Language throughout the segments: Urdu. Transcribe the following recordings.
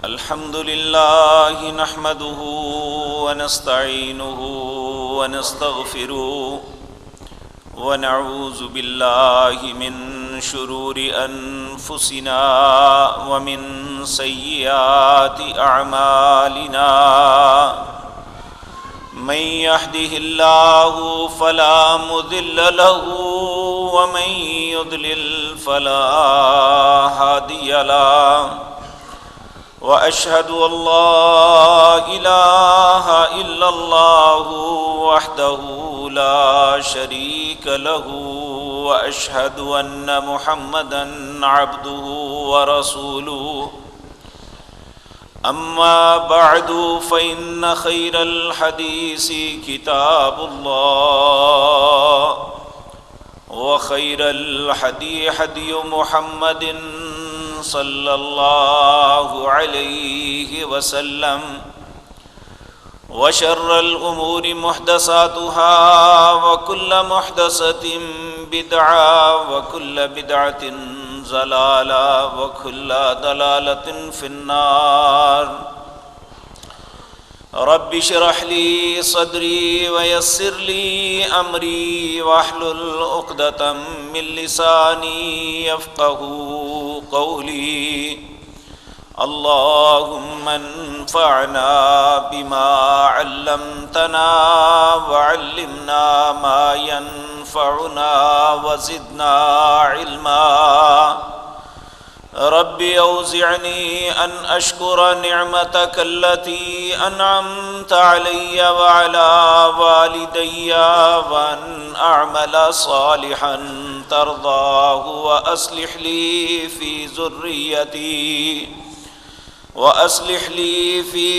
الحمد لله نحمده ونستعينه ونستغفره ونعوذ بالله من شرور أنفسنا ومن سيئات أعمالنا من يهده الله فلا مضل له ومن يضلل فلا هادي له وأشهد أن لا إله إلا الله وحده لا شريك له وأشهد أن محمدًا عبده ورسوله أما بعد فإن خير الحديث كتاب الله وخير الهدي هدي محمد صلى الله عليه وسلم وشر الأمور محدثاتها وكل محدثة بدعة وكل بدعة ضلالة وكل ضلالة في النار رب اشرح لي صدري ويسر لي أمري واحلل عقدة من لساني يفقهوا قولي اللهم انفعنا بما علمتنا وعلمنا ما ينفعنا وزدنا علما رب أوزعني أن أشكر نعمتك التي أنعمت علي وعلى والدي وأن أعمل صالحا ترضاه وأصلح لي في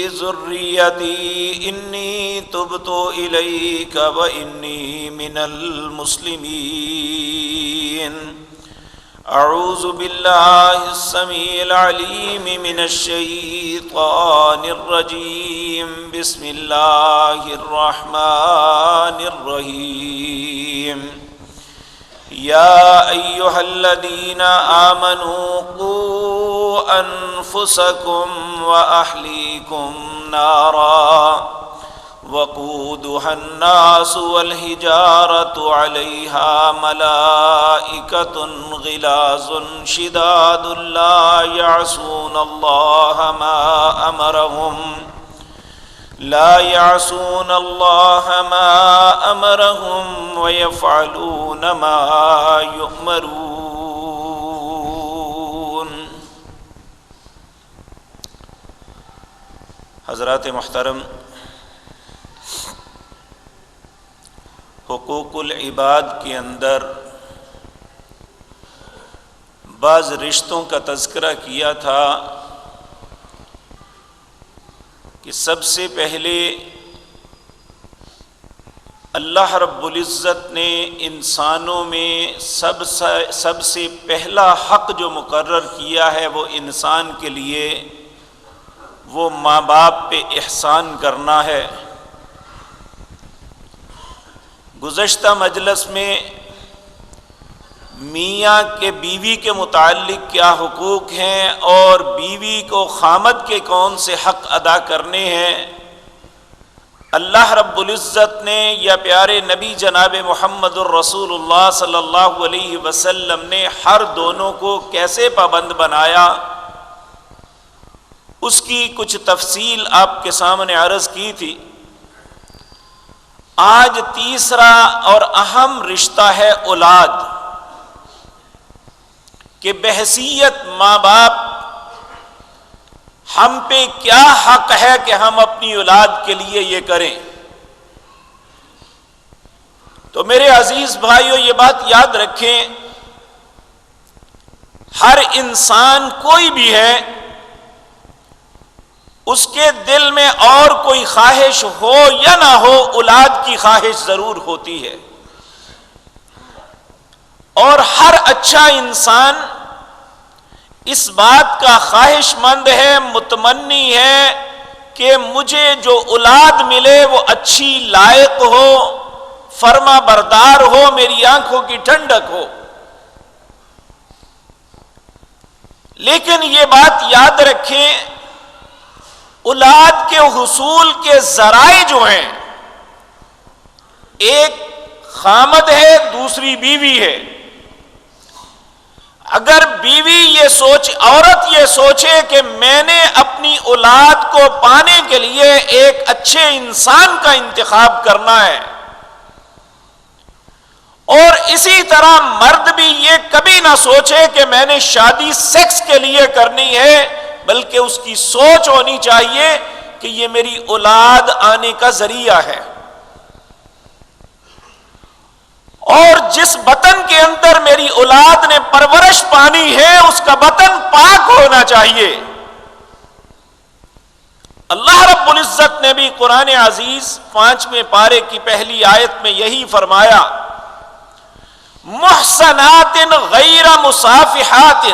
ذريتي إني تبت إليك وإني من المسلمين أعوذ بالله السميع العليم من الشيطان الرجيم بسم الله الرحمن الرحيم يا أيها الذين آمنوا قوا أنفسكم وأهليكم نارا وقودها الناس والحجارة عليها ملائكة غلاظ شداد لا يعصون الله ما أمرهم ويفعلون ما يؤمرون. حضرات محترم، حقوق العباد کے اندر بعض رشتوں کا تذکرہ کیا تھا کہ سب سے پہلے اللہ رب العزت نے انسانوں میں سب سے پہلا حق جو مقرر کیا ہے وہ انسان کے لیے وہ ماں باپ پہ احسان کرنا ہے. گزشتہ مجلس میں میاں کے بیوی کے متعلق کیا حقوق ہیں اور بیوی کو خامد کے کون سے حق ادا کرنے ہیں، اللہ رب العزت نے یا پیارے نبی جناب محمد الرسول اللہ صلی اللہ علیہ وسلم نے ہر دونوں کو کیسے پابند بنایا، اس کی کچھ تفصیل آپ کے سامنے عرض کی تھی. آج تیسرا اور اہم رشتہ ہے اولاد، کہ بحیثیت ماں باپ ہم پہ کیا حق ہے کہ ہم اپنی اولاد کے لیے یہ کریں. تو میرے عزیز بھائیو یہ بات یاد رکھیں، ہر انسان کوئی بھی ہے اس کے دل میں اور کوئی خواہش ہو یا نہ ہو اولاد کی خواہش ضرور ہوتی ہے، اور ہر اچھا انسان اس بات کا خواہش مند ہے، متمنی ہے کہ مجھے جو اولاد ملے وہ اچھی، لائق ہو، فرما بردار ہو، میری آنکھوں کی ٹھنڈک ہو. لیکن یہ بات یاد رکھیں اولاد کے حصول کے ذرائع جو ہیں، ایک خامد ہے، دوسری بیوی ہے۔ اگر عورت یہ سوچے کہ میں نے اپنی اولاد کو پانے کے لیے ایک اچھے انسان کا انتخاب کرنا ہے، اور اسی طرح مرد بھی یہ کبھی نہ سوچے کہ میں نے شادی سیکس کے لیے کرنی ہے، بلکہ اس کی سوچ ہونی چاہیے کہ یہ میری اولاد آنے کا ذریعہ ہے، اور جس بطن کے اندر میری اولاد نے پرورش پانی ہے اس کا بطن پاک ہونا چاہیے۔ اللہ رب العزت نے بھی قرآن عزیز 5ویں پارے کی پہلی آیت میں یہی فرمایا، محصنات غیر مصافحات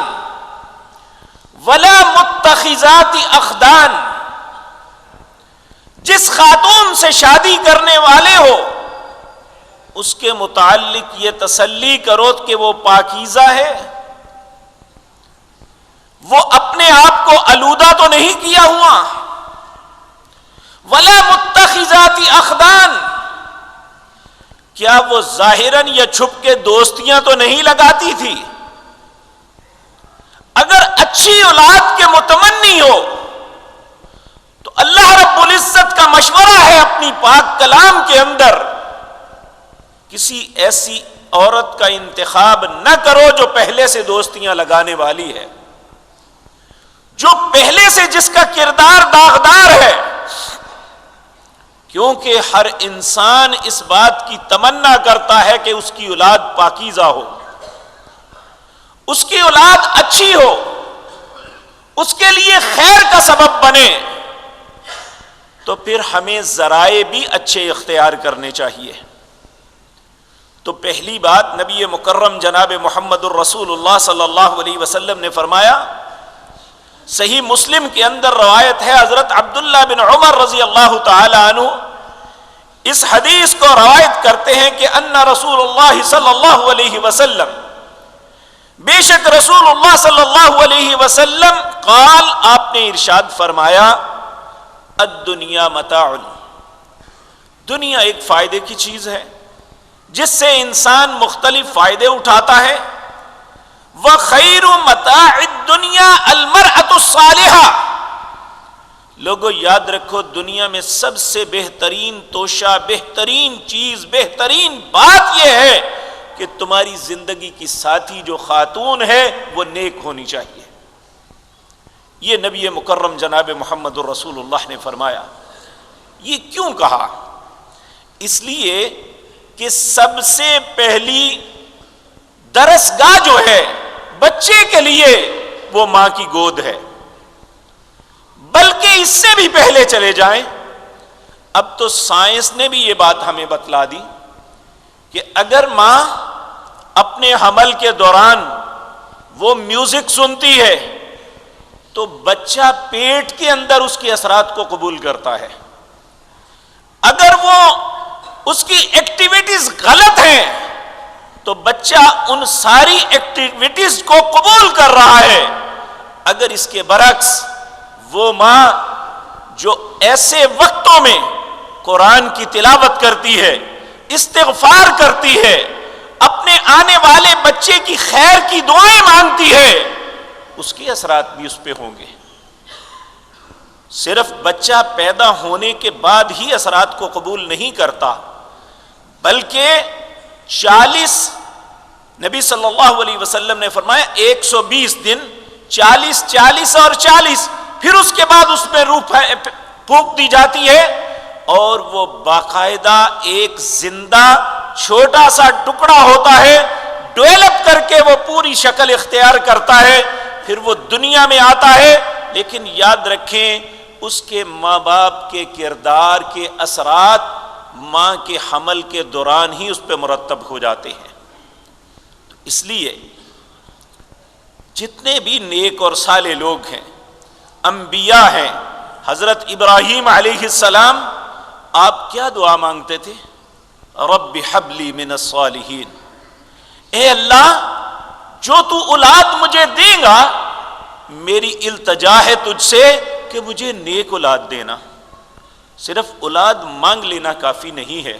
ولا متخذات اخدان۔ جس خاتون سے شادی کرنے والے ہو اس کے متعلق یہ تسلی کرو کہ وہ پاکیزہ ہے، وہ اپنے آپ کو آلودہ تو نہیں کیا ہوا، ولا متخذات اخدان، کیا وہ ظاہراً یا چھپ کے دوستیاں تو نہیں لگاتی تھی؟ اگر اچھی اولاد کے متمنی ہو تو اللہ رب العزت کا مشورہ ہے اپنی پاک کلام کے اندر، کسی ایسی عورت کا انتخاب نہ کرو جو پہلے سے دوستیاں لگانے والی ہے، جو پہلے سے جس کا کردار داغدار ہے، کیونکہ ہر انسان اس بات کی تمنا کرتا ہے کہ اس کی اولاد پاکیزہ ہو، اس کی اولاد اچھی ہو، اس کے لیے خیر کا سبب بنے، تو پھر ہمیں ذرائع بھی اچھے اختیار کرنے چاہیے۔ تو پہلی بات نبی مکرم جناب محمد الرسول اللہ صلی اللہ علیہ وسلم نے فرمایا، صحیح مسلم کے اندر روایت ہے، حضرت عبداللہ بن عمر رضی اللہ تعالی عنہ اس حدیث کو روایت کرتے ہیں کہ ان رسول اللہ صلی اللہ علیہ وسلم، بے شک رسول اللہ صلی اللہ علیہ وسلم قال، آپ نے ارشاد فرمایا، الدنیا متاع، دنیا ایک فائدے کی چیز ہے جس سے انسان مختلف فائدے اٹھاتا ہے، وَخَيْرُ مَتَاعِ الدُّنْيَا الْمَرْأَةُ الصَّالِحَةُ، لوگوں یاد رکھو دنیا میں سب سے بہترین توشہ، بہترین چیز، بہترین بات یہ ہے کہ تمہاری زندگی کی ساتھی جو خاتون ہے وہ نیک ہونی چاہیے۔ یہ نبی مکرم جناب محمد الرسول اللہ نے فرمایا۔ یہ کیوں کہا؟ اس لیے کہ سب سے پہلی درسگاہ جو ہے بچے کے لیے وہ ماں کی گود ہے، بلکہ اس سے بھی پہلے چلے جائیں، اب تو سائنس نے بھی یہ بات ہمیں بتلا دی کہ اگر ماں اپنے حمل کے دوران وہ میوزک سنتی ہے تو بچہ پیٹ کے اندر اس کے اثرات کو قبول کرتا ہے، اگر وہ اس کی ایکٹیویٹیز غلط ہیں تو بچہ ان ساری ایکٹیویٹیز کو قبول کر رہا ہے۔ اگر اس کے برعکس وہ ماں جو ایسے وقتوں میں قرآن کی تلاوت کرتی ہے، استغفار کرتی ہے، اپنے آنے والے بچے کی خیر کی دعائیں مانگتی ہے، اس کے اثرات بھی اس پہ ہوں گے۔ صرف بچہ پیدا ہونے کے بعد ہی اثرات کو قبول نہیں کرتا، بلکہ 40 نبی صلی اللہ علیہ وسلم نے فرمایا 120 دن، 40 40 اور 40، پھر اس کے بعد اس میں روح پھونک دی جاتی ہے اور وہ باقاعدہ ایک زندہ چھوٹا سا ٹکڑا ہوتا ہے، ڈیولپ کر کے وہ پوری شکل اختیار کرتا ہے، پھر وہ دنیا میں آتا ہے۔ لیکن یاد رکھیں اس کے ماں باپ کے کردار کے اثرات ماں کے حمل کے دوران ہی اس پہ مرتب ہو جاتے ہیں۔ تو اس لیے جتنے بھی نیک اور صالح لوگ ہیں، انبیاء ہیں، حضرت ابراہیم علیہ السلام، آپ کیا دعا مانگتے تھے؟ رب حب لی من الصالحین، اے اللہ جو تو اولاد مجھے دے گا، میری التجا ہے تجھ سے کہ مجھے نیک اولاد دینا. صرف اولاد مانگ لینا کافی نہیں ہے،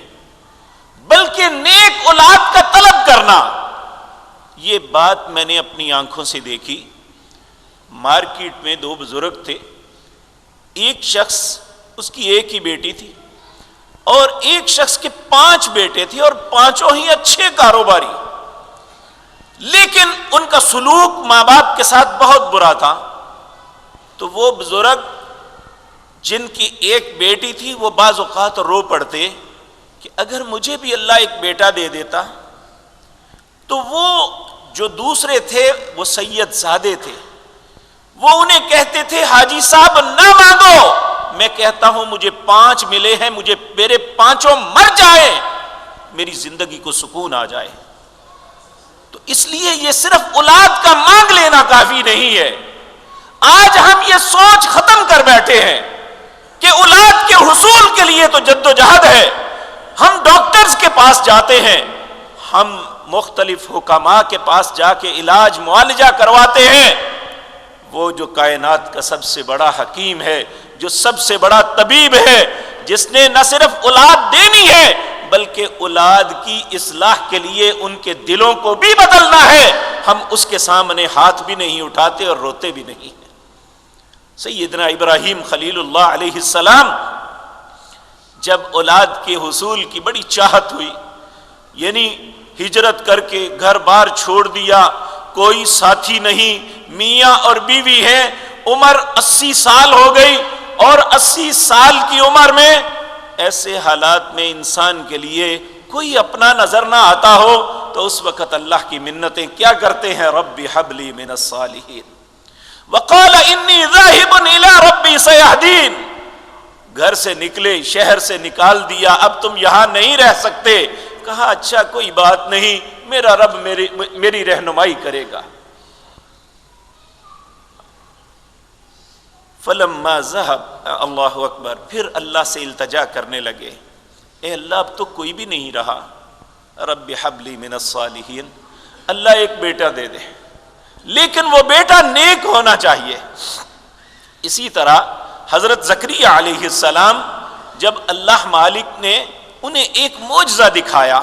بلکہ نیک اولاد کا طلب کرنا. یہ بات میں نے اپنی آنکھوں سے دیکھی. مارکیٹ میں دو بزرگ تھے. ایک شخص، اس کی ایک ہی بیٹی تھی، اور ایک شخص کے 5 بیٹے تھے، اور 5 ہی اچھے کاروباری، لیکن ان کا سلوک ماں باپ کے ساتھ بہت برا تھا. تو وہ بزرگ جن کی ایک بیٹی تھی، وہ بعض اوقات رو پڑتے کہ اگر مجھے بھی اللہ ایک بیٹا دے دیتا. تو وہ جو دوسرے تھے وہ سید زادے تھے، وہ انہیں کہتے تھے حاجی صاحب نہ مانگو، میں کہتا ہوں مجھے 5 ملے ہیں، مجھے میرے 5 مر جائیں، میری زندگی کو سکون آ جائے. تو اس لیے یہ صرف اولاد کا مانگ لینا کافی نہیں ہے. آج ہم یہ سوچ ختم کر بیٹھے ہیں کہ اولاد کے حصول کے لیے تو جد و جہد ہے. ہم ڈاکٹرز کے پاس جاتے ہیں، ہم مختلف حکماء کے پاس جا کے علاج معالجہ کرواتے ہیں. وہ جو کائنات کا سب سے بڑا حکیم ہے، جو سب سے بڑا طبیب ہے، جس نے نہ صرف اولاد دینی ہے بلکہ اولاد کی اصلاح کے لیے ان کے دلوں کو بھی بدلنا ہے، ہم اس کے سامنے ہاتھ بھی نہیں اٹھاتے اور روتے بھی نہیں ہیں. سیدنا ابراہیم خلیل اللہ علیہ السلام جب اولاد کے حصول کی بڑی چاہت ہوئی، یعنی ہجرت کر کے گھر بار چھوڑ دیا، کوئی ساتھی نہیں، میاں اور بیوی ہیں، عمر 80 سال ہو گئی، اور 80 سال کی عمر میں ایسے حالات میں انسان کے لیے کوئی اپنا نظر نہ آتا ہو تو اس وقت اللہ کی منتیں کیا کرتے ہیں؟ رب ہب لی من الصالحین وقال انی ذاہب الی ربی سیہدین. گھر سے نکلے، شہر سے نکال دیا، اب تم یہاں نہیں رہ سکتے. کہا اچھا کوئی بات نہیں، میرا رب میری رہنمائی کرے گا. فلما ذہب، اللہ اکبر، پھر اللہ سے التجا کرنے لگے، اے اللہ اب تو کوئی بھی نہیں رہا، رب حب لی من الصالحین، اللہ ایک بیٹا دے دے، لیکن وہ بیٹا نیک ہونا چاہیے. اسی طرح حضرت زکریا علیہ السلام جب اللہ مالک نے انہیں ایک معجزہ دکھایا،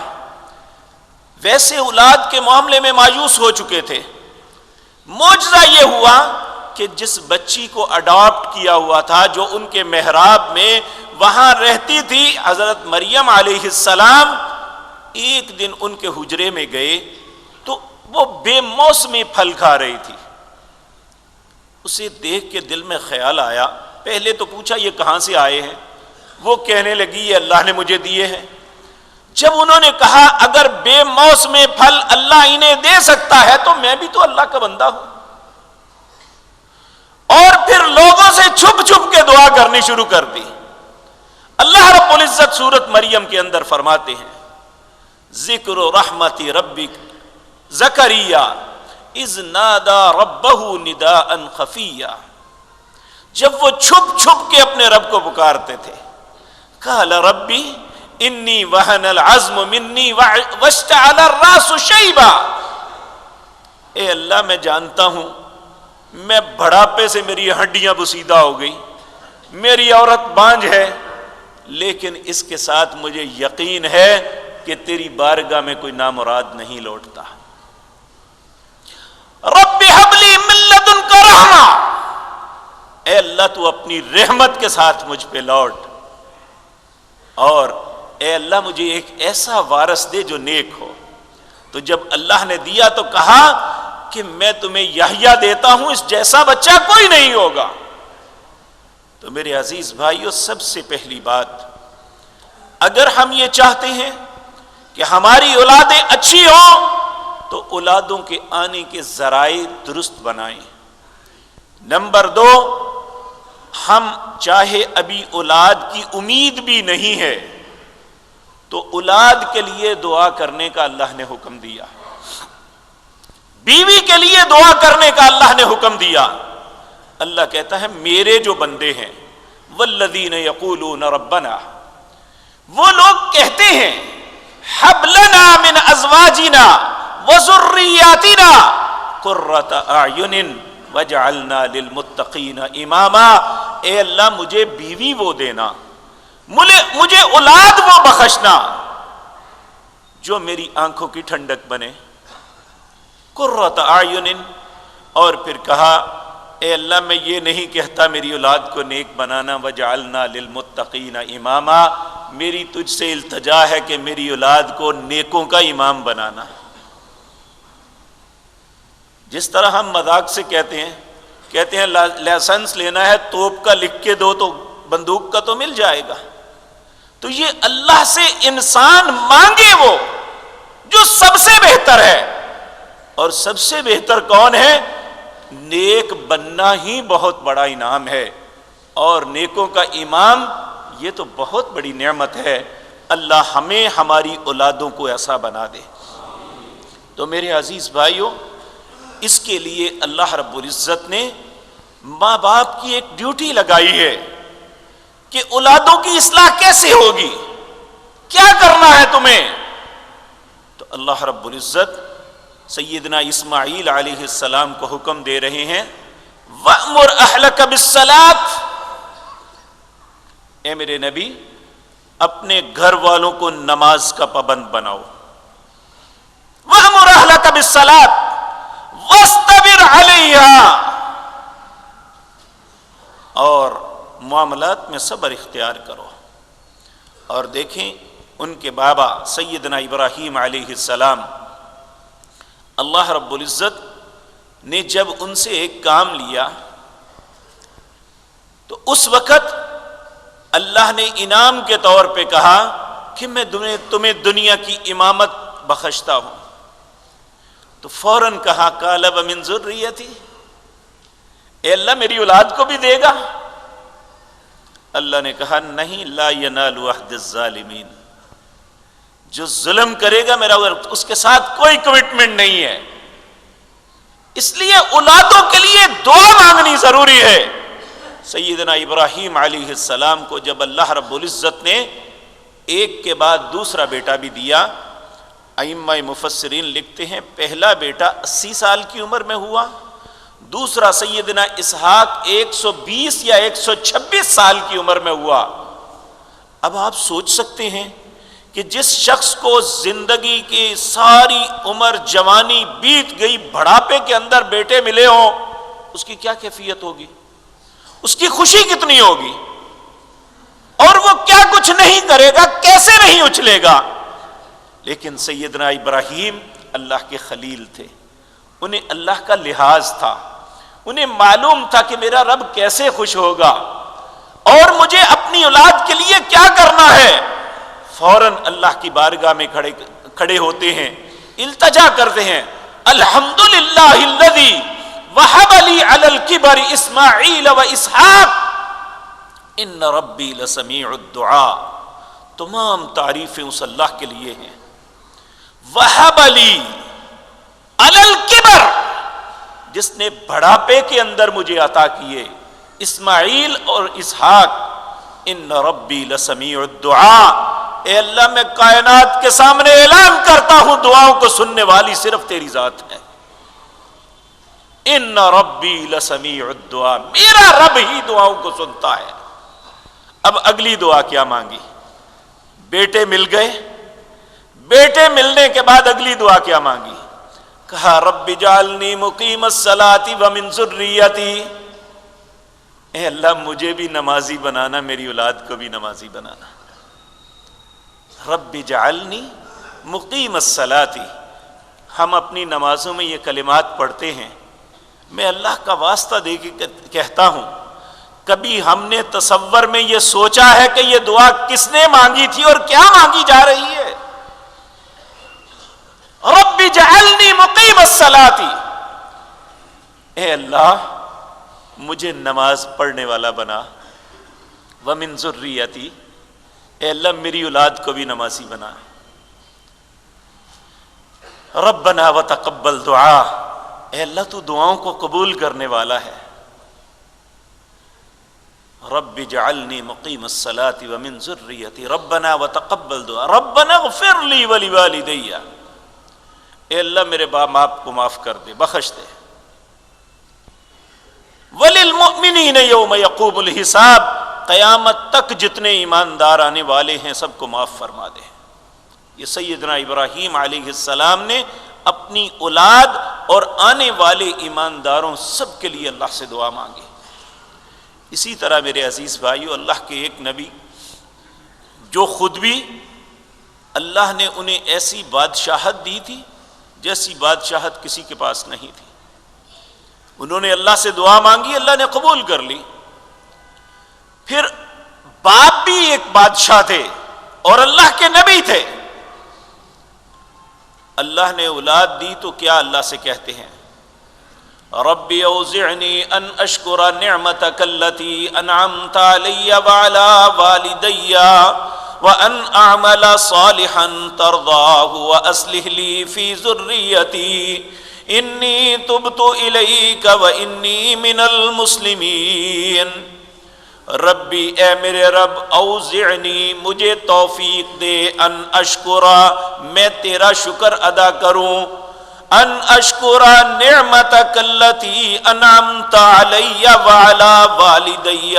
ویسے اولاد کے معاملے میں مایوس ہو چکے تھے. معجزہ یہ ہوا کہ جس بچی کو اڈاپٹ کیا ہوا تھا، جو ان کے محراب میں وہاں رہتی تھی، حضرت مریم علیہ السلام ایک دن ان کے حجرے میں گئے تو وہ بے موسمی پھل کھا رہی تھی. اسے دیکھ کے دل میں خیال آیا، پہلے تو پوچھا یہ کہاں سے آئے ہیں؟ وہ کہنے لگی یہ اللہ نے مجھے دیے ہیں. جب انہوں نے کہا اگر بے موسم پھل اللہ انہیں دے سکتا ہے تو میں بھی تو اللہ کا بندہ ہوں، اور پھر لوگوں سے چھپ چھپ کے دعا کرنی شروع کر دی. اللہ رب العزت سورت مریم کے اندر فرماتے ہیں ذکر رحمت ربک زکریا اذ نادا ربہ نداء خفیا. جب وہ چھپ چھپ کے اپنے رب کو پکارتے تھے، قال ربی انی وہن العزم منی واشتعل الراس شیبا، اے اللہ میں جانتا ہوں میں بڑھاپے سے میری ہڈیاں بسیدہ ہو گئی، میری عورت بانجھ ہے، لیکن اس کے ساتھ مجھے یقین ہے کہ تیری بارگاہ میں کوئی نامراد نہیں لوٹتا. رب ہب لی من لدنک رحمہ، اے اللہ تو اپنی رحمت کے ساتھ مجھ پہ لوٹ، اور اے اللہ مجھے ایک ایسا وارث دے جو نیک ہو. تو جب اللہ نے دیا تو کہا کہ میں تمہیں یحییٰ دیتا ہوں، اس جیسا بچہ کوئی نہیں ہوگا. تو میرے عزیز بھائیو، سب سے پہلی بات، اگر ہم یہ چاہتے ہیں کہ ہماری اولادیں اچھی ہوں تو اولادوں کے آنے کے ذرائع درست بنائیں. نمبر 2، ہم چاہے ابھی اولاد کی امید بھی نہیں ہے تو اولاد کے لیے دعا کرنے کا اللہ نے حکم دیا، بیوی کے لیے دعا کرنے کا اللہ نے حکم دیا. اللہ کہتا ہے میرے جو بندے ہیں والذین یقولون ربنا، وہ لوگ کہتے ہیں حب لنا من ازواجنا وذریاتنا قرۃ اعین وجعلنا للمتقین اماما، اے اللہ مجھے بیوی وہ دینا، مجھے اولاد وہ بخشنا جو میری آنکھوں کی ٹھنڈک بنے، قرۃ اعین۔ اور پھر کہا اے اللہ میں یہ نہیں کہتا میری اولاد کو نیک بنانا، وجعلنا للمتقین اماما، میری تجھ سے التجا ہے کہ میری اولاد کو نیکوں کا امام بنانا۔ جس طرح ہم مذاق سے کہتے ہیں لائسنس لینا ہے توپ کا لکھ کے دو تو بندوق کا تو مل جائے گا، تو یہ اللہ سے انسان مانگے وہ جو سب سے بہتر ہے، اور سب سے بہتر کون ہے؟ نیک بننا ہی بہت بڑا انعام ہے، اور نیکوں کا امام یہ تو بہت بڑی نعمت ہے۔ اللہ ہمیں ہماری اولادوں کو ایسا بنا دے۔ تو میرے عزیز بھائیوں، اس کے لیے اللہ رب العزت نے ماں باپ کی ایک ڈیوٹی لگائی ہے کہ اولادوں کی اصلاح کیسے ہوگی، کیا کرنا ہے تمہیں؟ تو اللہ رب العزت سیدنا اسماعیل علیہ السلام کو حکم دے رہے ہیں، وَأْمُرْ أَهْلَكَ بِالصَّلَاةِ، اے میرے نبی اپنے گھر والوں کو نماز کا پابند بناؤ۔ وَأْمُرْ أَهْلَكَ بِالصَّلَاةِ وَاسْتَبِرْ عَلَيْهَا، اور معاملات میں صبر اختیار کرو۔ اور دیکھیں ان کے بابا سیدنا ابراہیم علیہ السلام، اللہ رب العزت نے جب ان سے ایک کام لیا تو اس وقت اللہ نے انعام کے طور پہ کہا کہ میں تمہیں دنیا کی امامت بخشتا ہوں، تو فوراً کہا قال ومن ذریتی، اے اللہ میری اولاد کو بھی دے گا؟ اللہ نے کہا نہیں، لا ینال عہد الظالمین، جو ظلم کرے گا میرا اس کے ساتھ کوئی کمٹمنٹ نہیں ہے۔ اس لیے اولادوں کے لیے دعا مانگنی ضروری ہے۔ سیدنا ابراہیم علیہ السلام کو جب اللہ رب العزت نے ایک کے بعد دوسرا بیٹا بھی دیا، ائمہ مفسرین لکھتے ہیں پہلا بیٹا 80 سال کی عمر میں ہوا، دوسرا سیدنا اسحاق 120 یا 126 سال کی عمر میں ہوا۔ اب آپ سوچ سکتے ہیں کہ جس شخص کو زندگی کی ساری عمر جوانی بیت گئی، بڑھاپے کے اندر بیٹے ملے ہوں، اس کی کیا کیفیت ہوگی، اس کی خوشی کتنی ہوگی، اور وہ کیا کچھ نہیں کرے گا، کیسے نہیں اچھلے گا۔ لیکن سیدنا ابراہیم اللہ کے خلیل تھے، انہیں اللہ کا لحاظ تھا، انہیں معلوم تھا کہ میرا رب کیسے خوش ہوگا اور مجھے اپنی اولاد کے لیے کیا کرنا ہے۔ فوراً اللہ کی بارگاہ میں کھڑے ہوتے ہیں، التجا کرتے ہیں، الحمدللہ الذی وہب لی علی الکبر اسماعیل و اسحاق ان ربی لسمیع الدعاء۔ تمام تعریفیں اس اللہ کے لیے ہیں۔ وہب لی علی الکبر، جس نے بڑھاپے کے اندر مجھے عطا کیے، اسماعیل اور اسحاق۔ ان ربی لسمیع الدعاء، اے اللہ میں کائنات کے سامنے اعلان کرتا ہوں دعاؤں کو سننے والی صرف تیری ذات ہے۔ ان ربی لسمیع الدعاء، میرا رب ہی دعاؤں کو سنتا ہے۔ اب اگلی دعا کیا مانگی؟ بیٹے مل گئے، بیٹے ملنے کے بعد اگلی دعا کیا مانگی؟ کہا رب اجعلنی مقیم الصلاۃ ومن ذریتی، اے اللہ مجھے بھی نمازی بنانا، میری اولاد کو بھی نمازی بنانا۔ رب اجعلنی مقیم الصلاۃ، ہم اپنی نمازوں میں یہ کلمات پڑھتے ہیں، میں اللہ کا واسطہ دے کے کہتا ہوں، کبھی ہم نے تصور میں یہ سوچا ہے کہ یہ دعا کس نے مانگی تھی اور کیا مانگی جا رہی ہے؟ رب اجعلنی مقیم الصلاۃ، اے اللہ مجھے نماز پڑھنے والا بنا، ومن ذریتی، اے اللہ میری اولاد کو بھی نمازی بنا۔ ربنا وتقبل دعا، اے اللہ تو دعاؤں کو قبول کرنے والا ہے۔ رب اجعلنی مقیم الصلاۃ ومن ذریتی ربنا وتقبل دعا، ربنا اغفر لی ولوالدی، اے اللہ میرے باپ کو معاف کر دے، بخش دے۔ للمؤمنین یوم یقوم الحساب، قیامت تک جتنے ایماندار آنے والے ہیں سب کو معاف فرما دے۔ یہ سیدنا ابراہیم علیہ السلام نے اپنی اولاد اور آنے والے ایمانداروں سب کے لیے اللہ سے دعا مانگی۔ اسی طرح میرے عزیز بھائیو، اللہ کے ایک نبی جو خود بھی اللہ نے انہیں ایسی بادشاہت دی تھی جیسی بادشاہت کسی کے پاس نہیں تھی، انہوں نے اللہ سے دعا مانگی، اللہ نے قبول کر لی۔ پھر باپ بھی ایک بادشاہ تھے اور اللہ کے نبی تھے، اللہ نے اولاد دی تو کیا اللہ سے کہتے ہیں، رب اوزعنی ان اشکر نعمتک التی انعمت علی وعلی والدی وان اعمل صالحا ترضاہ واصلح لی فی ذریتی انی تبت الیک وانی من المسلمین۔ ربی اے میرے رب، اوزعنی مجھے توفیق دے، ان اشکرا میں تیرا شکر ادا کروں، ان اشکرا نعمتک التی انعمت علی وعلی والدی،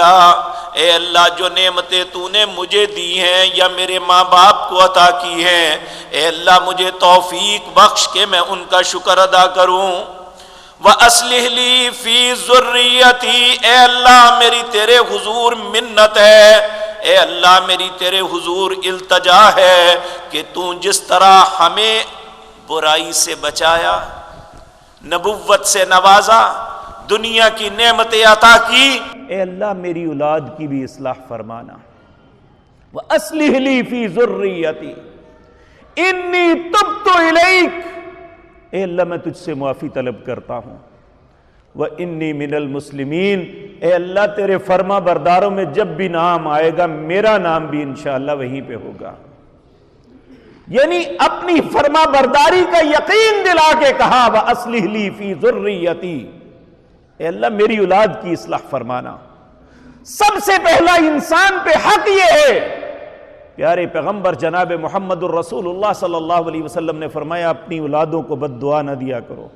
اے اللہ جو نعمتیں تو نے مجھے دی ہیں یا میرے ماں باپ کو عطا کی ہیں، اے اللہ مجھے توفیق بخش کے میں ان کا شکر ادا کروں۔ وَأَصْلِحْ لِي فِي ذُرِّيَّتِي، اے اللہ میری تیرے حضور منت ہے، اے اللہ میری تیرے حضور التجا ہے کہ تو جس طرح ہمیں برائی سے بچایا، نبوت سے نوازا، دنیا کی نعمتیں عطا کی، اے اللہ میری اولاد کی بھی اصلاح فرمانا۔ وَأَصْلِحْ لِي فِي ذُرِّيَّتِي إِنِّي تُبْتُ إِلَيْكَ، اے اللہ میں تجھ سے معافی طلب کرتا ہوں۔ وَإِنِّي مِنَ الْمُسْلِمِينَ، اے اللہ تیرے فرما برداروں میں جب بھی نام آئے گا میرا نام بھی انشاءاللہ وہیں پہ ہوگا۔ یعنی اپنی فرما برداری کا یقین دلا کے کہا وَأَصْلِحْ لِي فِي ذُرِّيَّتِي، اے اللہ میری اولاد کی اصلاح فرمانا۔ سب سے پہلا انسان پہ حق یہ ہے، پیارے پیغمبر جناب محمد الرسول اللہ صلی اللہ علیہ وسلم نے فرمایا اپنی اولادوں کو بد دعا نہ دیا کرو،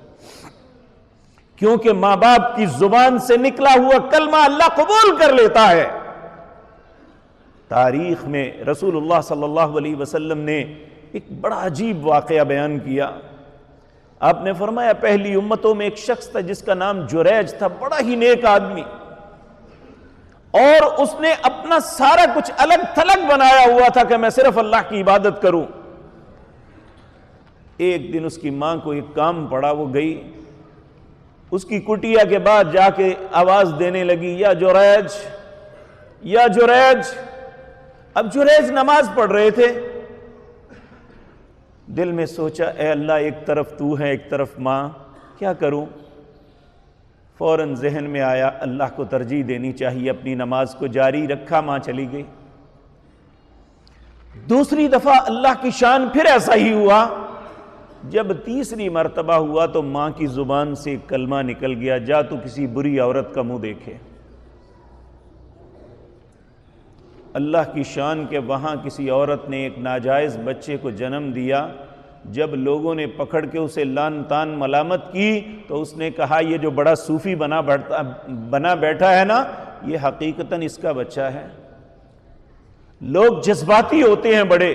کیونکہ ماں باپ کی زبان سے نکلا ہوا کلمہ اللہ قبول کر لیتا ہے۔ تاریخ میں رسول اللہ صلی اللہ علیہ وسلم نے ایک بڑا عجیب واقعہ بیان کیا۔ آپ نے فرمایا پہلی امتوں میں ایک شخص تھا جس کا نام جریج تھا، بڑا ہی نیک آدمی، اور اس نے اپنا سارا کچھ الگ تھلگ بنایا ہوا تھا کہ میں صرف اللہ کی عبادت کروں۔ ایک دن اس کی ماں کو ایک کام پڑا، وہ گئی اس کی کٹیا کے بعد جا کے آواز دینے لگی، یا جریج یا جریج۔ اب جریج نماز پڑھ رہے تھے، دل میں سوچا اے اللہ ایک طرف تو ہے ایک طرف ماں، کیا کروں؟ فوراً ذہن میں آیا اللہ کو ترجیح دینی چاہیے، اپنی نماز کو جاری رکھا، ماں چلی گئی۔ دوسری دفعہ اللہ کی شان پھر ایسا ہی ہوا، جب تیسری مرتبہ ہوا تو ماں کی زبان سے کلمہ نکل گیا، جا تو کسی بری عورت کا منہ دیکھے۔ اللہ کی شان کہ وہاں کسی عورت نے ایک ناجائز بچے کو جنم دیا، جب لوگوں نے پکڑ کے اسے لان تان ملامت کی تو اس نے کہا یہ جو بڑا صوفی بنا بیٹھا ہے نا، یہ حقیقتاً اس کا بچہ ہے۔ لوگ جذباتی ہوتے ہیں بڑے،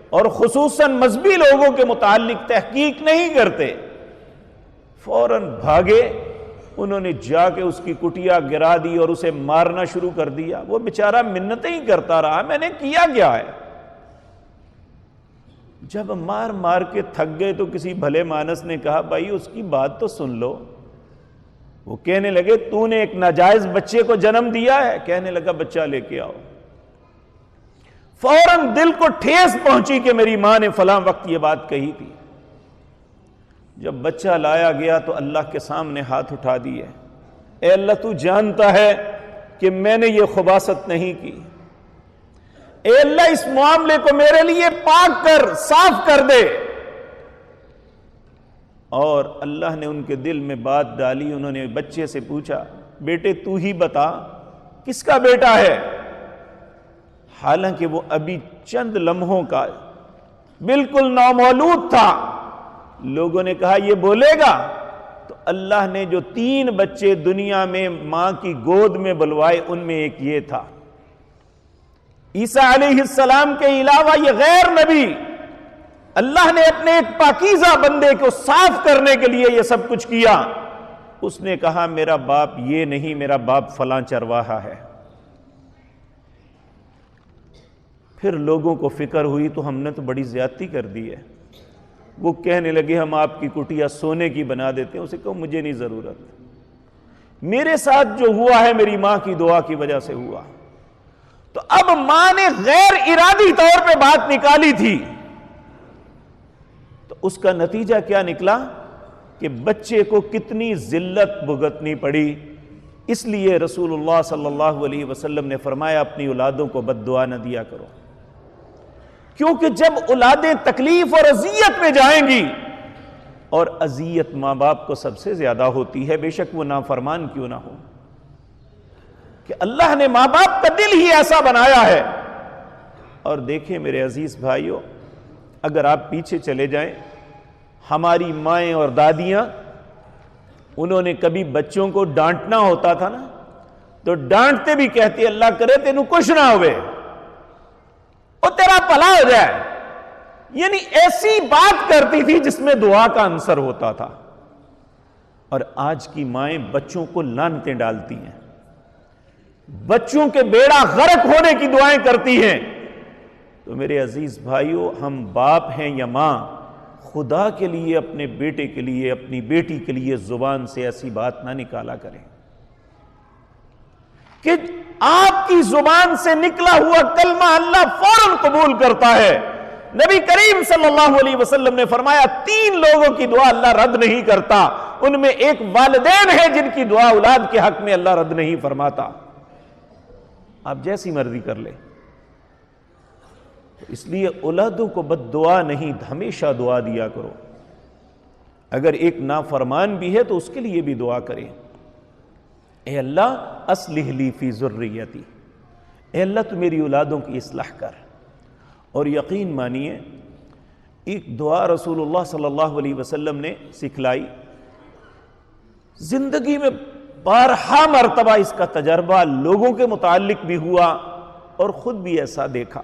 اور خصوصاً مذہبی لوگوں کے متعلق تحقیق نہیں کرتے، فوراً بھاگے، انہوں نے جا کے اس کی کٹیا گرا دی اور اسے مارنا شروع کر دیا۔ وہ بیچارہ منتیں ہی کرتا رہا، میں نے کیا کیا ہے؟ جب مار مار کے تھک گئے تو کسی بھلے مانس نے کہا بھائی اس کی بات تو سن لو۔ وہ کہنے لگے تو نے ایک ناجائز بچے کو جنم دیا ہے؟ کہنے لگا بچہ لے کے آؤ۔ فوراً دل کو ٹھیس پہنچی کہ میری ماں نے فلاں وقت یہ بات کہی تھی۔ جب بچہ لایا گیا تو اللہ کے سامنے ہاتھ اٹھا دیے، اے اللہ تو جانتا ہے کہ میں نے یہ خباثت نہیں کی، اے اللہ اس معاملے کو میرے لیے پاک کر، صاف کر دے۔ اور اللہ نے ان کے دل میں بات ڈالی، انہوں نے بچے سے پوچھا بیٹے تو ہی بتا کس کا بیٹا ہے؟ حالانکہ وہ ابھی چند لمحوں کا بالکل نامولود تھا۔ لوگوں نے کہا یہ بولے گا؟ تو اللہ نے جو 3 بچے دنیا میں ماں کی گود میں بلوائے ان میں ایک یہ تھا۔ عیسیٰ علیہ السلام کے علاوہ یہ غیر نبی، اللہ نے اپنے ایک پاکیزہ بندے کو صاف کرنے کے لیے یہ سب کچھ کیا۔ اس نے کہا میرا باپ یہ نہیں، میرا باپ فلاں چرواہا ہے۔ پھر لوگوں کو فکر ہوئی تو ہم نے تو بڑی زیادتی کر دی ہے، وہ کہنے لگے ہم آپ کی کٹیا سونے کی بنا دیتے ہیں۔ اسے کہو مجھے نہیں ضرورت، میرے ساتھ جو ہوا ہے میری ماں کی دعا کی وجہ سے ہوا۔ تو اب ماں نے غیر ارادی طور پہ بات نکالی تھی، تو اس کا نتیجہ کیا نکلا کہ بچے کو کتنی ذلت بھگتنی پڑی۔ اس لیے رسول اللہ صلی اللہ علیہ وسلم نے فرمایا اپنی اولادوں کو بد دعا نہ دیا کرو، کیونکہ جب اولادیں تکلیف اور اذیت میں جائیں گی، اور اذیت ماں باپ کو سب سے زیادہ ہوتی ہے، بے شک وہ نافرمان کیوں نہ ہو، کہ اللہ نے ماں باپ کا دل ہی ایسا بنایا ہے۔ اور دیکھیں میرے عزیز بھائیوں، اگر آپ پیچھے چلے جائیں، ہماری مائیں اور دادیاں، انہوں نے کبھی بچوں کو ڈانٹنا ہوتا تھا نا، تو ڈانٹتے بھی کہتے اللہ کرے تینوں کچھ نہ ہوئے، اور تیرا بھلا ہو جائے، یعنی ایسی بات کرتی تھی جس میں دعا کا عنصر ہوتا تھا۔ اور آج کی مائیں بچوں کو لعنتیں ڈالتی ہیں، بچوں کے بیڑا غرق ہونے کی دعائیں کرتی ہیں۔ تو میرے عزیز بھائیوں، ہم باپ ہیں یا ماں، خدا کے لیے اپنے بیٹے کے لیے، اپنی بیٹی کے لیے زبان سے ایسی بات نہ نکالا کریں کہ آپ کی زبان سے نکلا ہوا کلمہ اللہ فوراً قبول کرتا ہے۔ نبی کریم صلی اللہ علیہ وسلم نے فرمایا 3 لوگوں کی دعا اللہ رد نہیں کرتا، ان میں ایک والدین ہیں جن کی دعا اولاد کے حق میں اللہ رد نہیں فرماتا۔ آپ جیسی مرضی کر لیں، اس لیے اولادوں کو بد دعا نہیں، ہمیشہ دعا دیا کرو۔ اگر ایک نافرمان بھی ہے تو اس کے لیے بھی دعا کریں، اے اللہ اصلح لی فی ذریتی، اے اللہ تو میری اولادوں کی اصلاح کر۔ اور یقین مانیے ایک دعا رسول اللہ صلی اللہ علیہ وسلم نے سکھلائی، زندگی میں بارہا مرتبہ اس کا تجربہ لوگوں کے متعلق بھی ہوا اور خود بھی ایسا دیکھا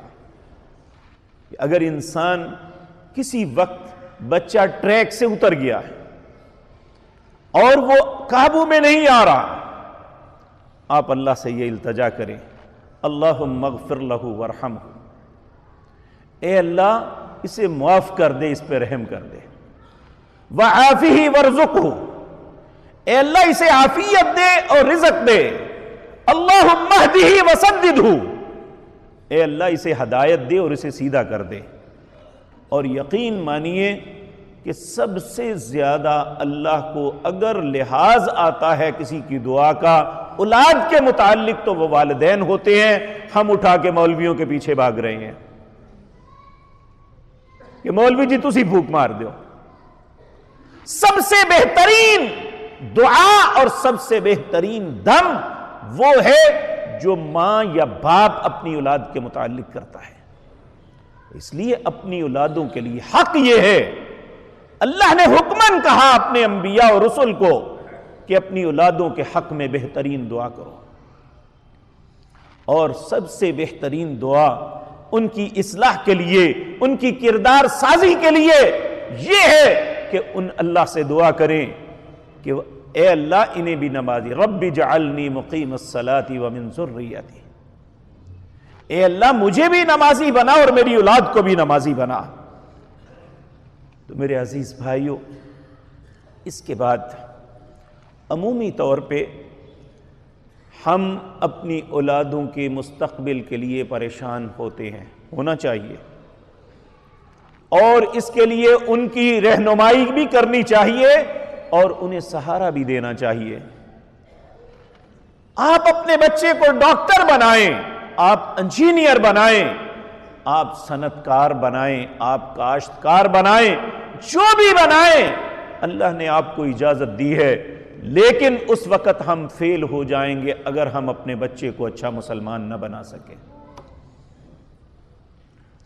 کہ اگر انسان کسی وقت بچہ ٹریک سے اتر گیا ہے اور وہ قابو میں نہیں آ رہا، آپ اللہ سے یہ التجا کریں اللہم اغفر لہ وارحمہ، اے اللہ اسے معاف کر دے، اس پہ رحم کر دے، وعافہ وارزقہ، اے اللہ اسے عافیت دے اور رزق دے، اللہم اہدہ وسددہ، اے اللہ اسے ہدایت دے اور اسے سیدھا کر دے۔ اور یقین مانیے کہ سب سے زیادہ اللہ کو اگر لحاظ آتا ہے کسی کی دعا کا اولاد کے متعلق تو وہ والدین ہوتے ہیں۔ ہم اٹھا کے مولویوں کے پیچھے بھاگ رہے ہیں کہ مولوی جی تسی پھوک مار دیو۔ سب سے بہترین دعا اور سب سے بہترین دم وہ ہے جو ماں یا باپ اپنی اولاد کے متعلق کرتا ہے۔ اس لیے اپنی اولادوں کے لیے حق یہ ہے، اللہ نے حکماً کہا اپنے انبیاء اور رسل کو کہ اپنی اولادوں کے حق میں بہترین دعا کرو، اور سب سے بہترین دعا ان کی اصلاح کے لیے، ان کی کردار سازی کے لیے یہ ہے کہ ان اللہ سے دعا کریں کہ اے اللہ انہیں بھی نمازی، رب اجعلنی مقیم الصلاۃ ومن ذریتی، اے اللہ مجھے بھی نمازی بنا اور میری اولاد کو بھی نمازی بنا۔ تو میرے عزیز بھائیوں، اس کے بعد عمومی طور پہ ہم اپنی اولادوں کے مستقبل کے لیے پریشان ہوتے ہیں، ہونا چاہیے، اور اس کے لیے ان کی رہنمائی بھی کرنی چاہیے اور انہیں سہارا بھی دینا چاہیے۔ آپ اپنے بچے کو ڈاکٹر بنائیں، آپ انجینئر بنائیں، آپ صنعتکار بنائیں، آپ کاشتکار بنائیں، جو بھی بنائیں، اللہ نے آپ کو اجازت دی ہے، لیکن اس وقت ہم فیل ہو جائیں گے اگر ہم اپنے بچے کو اچھا مسلمان نہ بنا سکیں۔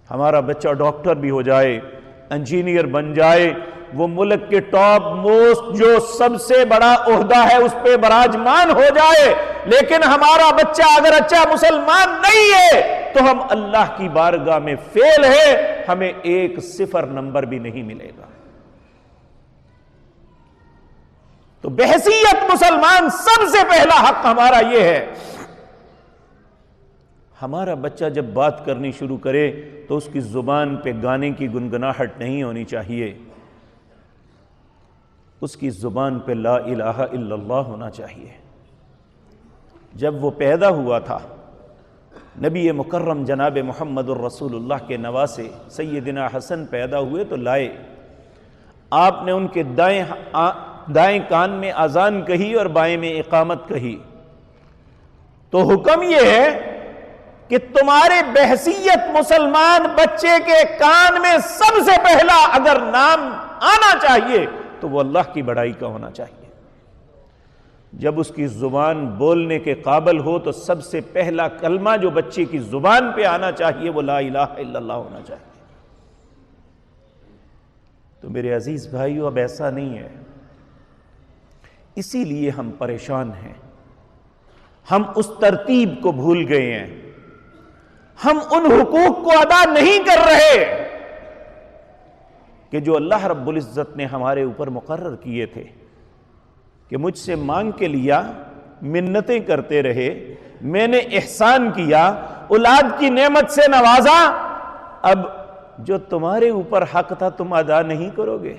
ہمارا بچہ ڈاکٹر بھی ہو جائے، انجینئر بن جائے، وہ ملک کے ٹاپ موسٹ جو سب سے بڑا عہدہ ہے اس پہ براجمان ہو جائے، لیکن ہمارا بچہ اگر اچھا مسلمان نہیں ہے تو ہم اللہ کی بارگاہ میں فیل ہے، ہمیں 1 نمبر بھی نہیں ملے گا۔ تو بحیثیت مسلمان سب سے پہلا حق ہمارا یہ ہے، ہمارا بچہ جب بات کرنی شروع کرے تو اس کی زبان پہ گانے کی گنگناہٹ نہیں ہونی چاہیے، اس کی زبان پہ لا الہ الا اللہ ہونا چاہیے۔ جب وہ پیدا ہوا تھا، نبی مکرم جناب محمد الرسول اللہ کے نواسے سیدنا حسن پیدا ہوئے تو لائے، آپ نے ان کے دائیں کان میں اذان کہی اور بائیں میں اقامت کہی، تو حکم یہ ہے کہ تمہارے بحیثیت مسلمان بچے کے کان میں سب سے پہلا اگر نام آنا چاہیے تو وہ اللہ کی بڑائی کا ہونا چاہیے۔ جب اس کی زبان بولنے کے قابل ہو تو سب سے پہلا کلمہ جو بچے کی زبان پہ آنا چاہیے وہ لا الہ الا اللہ ہونا چاہیے۔ تو میرے عزیز بھائیو، اب ایسا نہیں ہے، اسی لیے ہم پریشان ہیں، ہم اس ترتیب کو بھول گئے ہیں، ہم ان حقوق کو ادا نہیں کر رہے کہ جو اللہ رب العزت نے ہمارے اوپر مقرر کیے تھے، کہ مجھ سے مانگ کے لیا، منتیں کرتے رہے، میں نے احسان کیا، اولاد کی نعمت سے نوازا، اب جو تمہارے اوپر حق تھا تم ادا نہیں کرو گے۔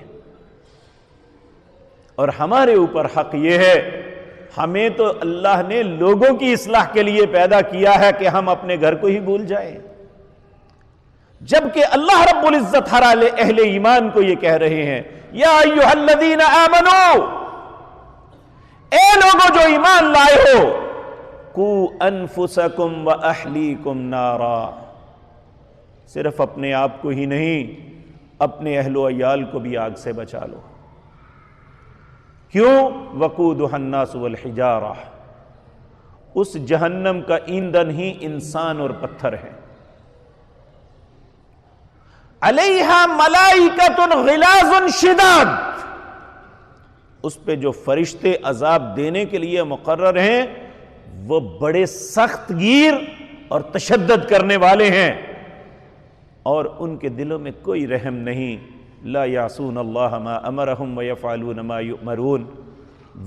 اور ہمارے اوپر حق یہ ہے، ہمیں تو اللہ نے لوگوں کی اصلاح کے لیے پیدا کیا ہے کہ ہم اپنے گھر کو ہی بھول جائیں، جبکہ اللہ رب العزت ہر اہل ایمان کو یہ کہہ رہے ہیں، یا ایھا الذین آمنو، اے لوگوں جو ایمان لائے ہو، قوا انفسکم واہلیکم نارا، صرف اپنے آپ کو ہی نہیں، اپنے اہل و عیال کو بھی آگ سے بچا لو۔ کیوں؟ وقودھا الناس والحجارہ، اس جہنم کا ایندھن ہی انسان اور پتھر ہے۔ علیہا ملائکۃ غلاظ شداد، اس پہ جو فرشتے عذاب دینے کے لیے مقرر ہیں وہ بڑے سخت گیر اور تشدد کرنے والے ہیں، اور ان کے دلوں میں کوئی رحم نہیں۔ لا یعصون اللہ ما امرہم ویفعلون ما یؤمرون،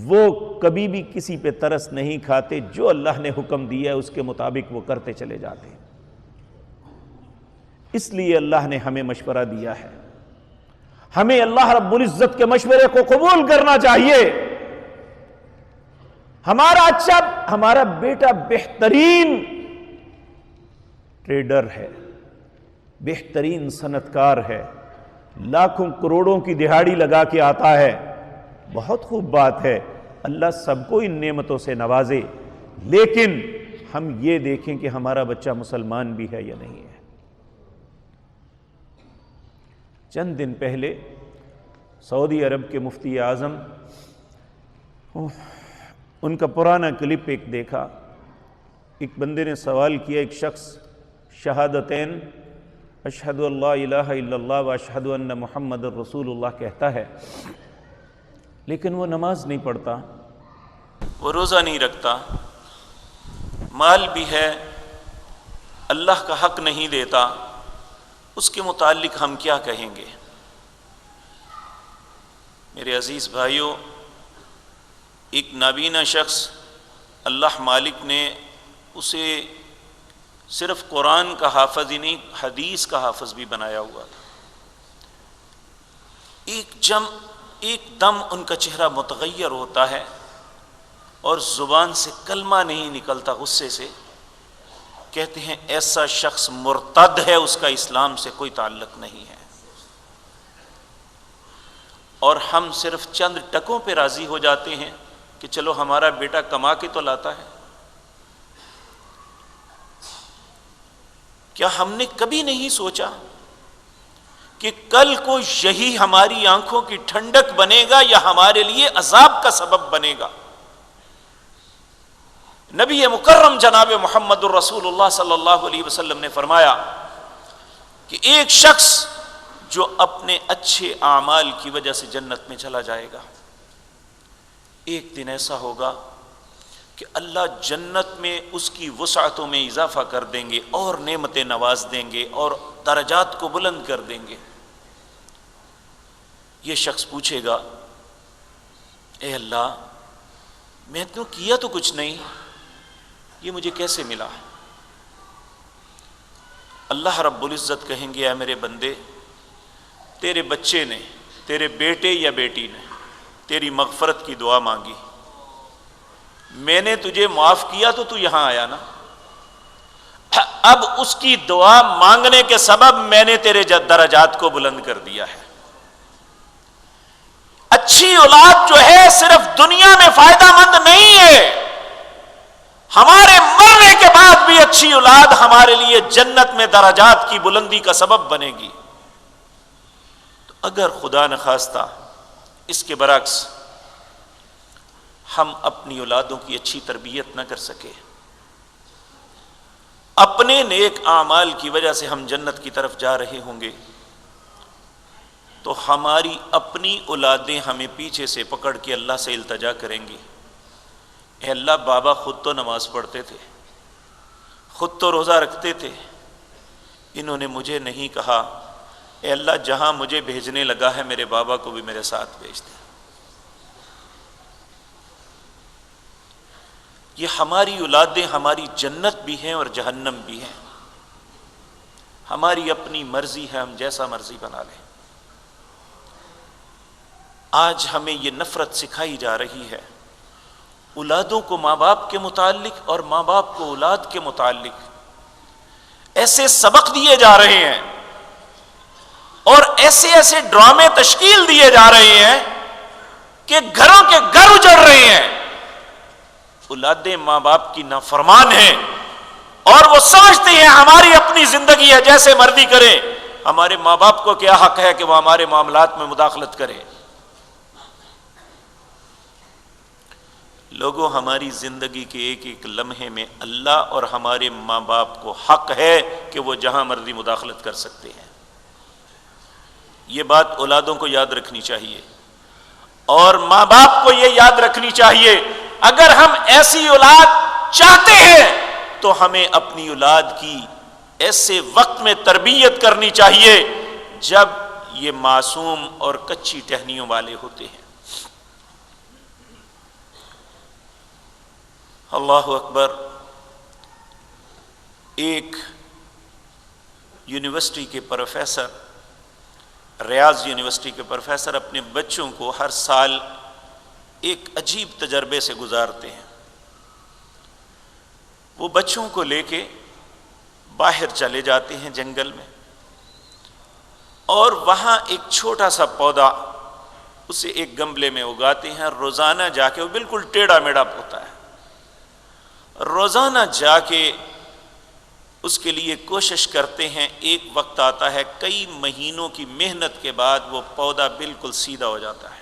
وہ کبھی بھی کسی پہ ترس نہیں کھاتے، جو اللہ نے حکم دیا ہے اس کے مطابق وہ کرتے چلے جاتے ہیں۔ اس لیے اللہ نے ہمیں مشورہ دیا ہے، ہمیں اللہ رب العزت کے مشورے کو قبول کرنا چاہیے۔ ہمارا بیٹا بہترین ٹریڈر ہے، بہترین صنعت کار ہے، لاکھوں کروڑوں کی دہاڑی لگا کے آتا ہے، بہت خوب بات ہے، اللہ سب کو ان نعمتوں سے نوازے، لیکن ہم یہ دیکھیں کہ ہمارا بچہ مسلمان بھی ہے یا نہیں ہے۔ چند دن پہلے سعودی عرب کے مفتی اعظم، ان کا پرانا کلپ ایک دیکھا، ایک بندے نے سوال کیا، ایک شخص شہادتین اشہد ان لا الہ الا اللہ و اشہد ان محمد الرسول اللہ کہتا ہے، لیکن وہ نماز نہیں پڑھتا، وہ روزہ نہیں رکھتا، مال بھی ہے، اللہ کا حق نہیں دیتا، اس کے متعلق ہم کیا کہیں گے؟ میرے عزیز بھائیوں، ایک نابینا شخص اللہ مالک نے اسے صرف قرآن کا حافظ ہی نہیں، حدیث کا حافظ بھی بنایا ہوا تھا۔ ایک دم ان کا چہرہ متغیر ہوتا ہے اور زبان سے کلمہ نہیں نکلتا، غصے سے کہتے ہیں ایسا شخص مرتد ہے، اس کا اسلام سے کوئی تعلق نہیں ہے۔ اور ہم صرف چند ٹکوں پہ راضی ہو جاتے ہیں کہ چلو ہمارا بیٹا کما کے تو لاتا ہے۔ کیا ہم نے کبھی نہیں سوچا کہ کل کو یہی ہماری آنکھوں کی ٹھنڈک بنے گا یا ہمارے لیے عذاب کا سبب بنے گا؟ نبی مکرم جناب محمد الرسول اللہ صلی اللہ علیہ وسلم نے فرمایا کہ ایک شخص جو اپنے اچھے اعمال کی وجہ سے جنت میں چلا جائے گا۔ ایک دن ایسا ہوگا کہ اللہ جنت میں اس کی وسعتوں میں اضافہ کر دیں گے اور نعمتیں نواز دیں گے اور درجات کو بلند کر دیں گے۔ یہ شخص پوچھے گا، اے اللہ، میں تو کیا تو کچھ نہیں، یہ مجھے کیسے ملا؟ اللہ رب العزت کہیں گے، اے میرے بندے، تیرے بچے نے، تیرے بیٹے یا بیٹی نے تیری مغفرت کی دعا مانگی، میں نے تجھے معاف کیا تو تو یہاں آیا نا، اب اس کی دعا مانگنے کے سبب میں نے تیرے درجات کو بلند کر دیا ہے۔ اچھی اولاد جو ہے صرف دنیا میں فائدہ مند نہیں ہے، ہمارے مرنے کے بعد بھی اچھی اولاد ہمارے لیے جنت میں درجات کی بلندی کا سبب بنے گی۔ تو اگر خدا نخواستہ اس کے برعکس ہم اپنی اولادوں کی اچھی تربیت نہ کر سکے، اپنے نیک اعمال کی وجہ سے ہم جنت کی طرف جا رہے ہوں گے، تو ہماری اپنی اولادیں ہمیں پیچھے سے پکڑ کے اللہ سے التجا کریں گی، اے اللہ، بابا خود تو نماز پڑھتے تھے، خود تو روزہ رکھتے تھے، انہوں نے مجھے نہیں کہا، اے اللہ جہاں مجھے بھیجنے لگا ہے میرے بابا کو بھی میرے ساتھ بھیج دے۔ یہ ہماری اولادیں ہماری جنت بھی ہیں اور جہنم بھی ہیں، ہماری اپنی مرضی ہے، ہم جیسا مرضی بنا لیں۔ آج ہمیں یہ نفرت سکھائی جا رہی ہے، اولادوں کو ماں باپ کے متعلق اور ماں باپ کو اولاد کے متعلق ایسے سبق دیے جا رہے ہیں اور ایسے ایسے ڈرامے تشکیل دیے جا رہے ہیں کہ گھروں کے گھر اجڑ رہے ہیں۔ اولادیں ماں باپ کی نافرمان ہیں اور وہ سمجھتے ہیں ہماری اپنی زندگی ہے، جیسے مرضی کریں، ہمارے ماں باپ کو کیا حق ہے کہ وہ ہمارے معاملات میں مداخلت کرے۔ لوگوں، ہماری زندگی کے ایک ایک لمحے میں اللہ اور ہمارے ماں باپ کو حق ہے کہ وہ جہاں مرضی مداخلت کر سکتے ہیں۔ یہ بات اولادوں کو یاد رکھنی چاہیے اور ماں باپ کو یہ یاد رکھنی چاہیے، اگر ہم ایسی اولاد چاہتے ہیں تو ہمیں اپنی اولاد کی ایسے وقت میں تربیت کرنی چاہیے جب یہ معصوم اور کچی ٹہنیوں والے ہوتے ہیں۔ اللہ اکبر۔ ایک یونیورسٹی کے پروفیسر، ریاض یونیورسٹی کے پروفیسر اپنے بچوں کو ہر سال ایک عجیب تجربے سے گزارتے ہیں۔ وہ بچوں کو لے کے باہر چلے جاتے ہیں جنگل میں، اور وہاں ایک چھوٹا سا پودا، اسے ایک گملے میں اگاتے ہیں، روزانہ جا کے، وہ بالکل ٹیڑھا میڑھا ہوتا ہے، روزانہ جا کے اس کے لیے کوشش کرتے ہیں۔ ایک وقت آتا ہے، کئی مہینوں کی محنت کے بعد وہ پودا بالکل سیدھا ہو جاتا ہے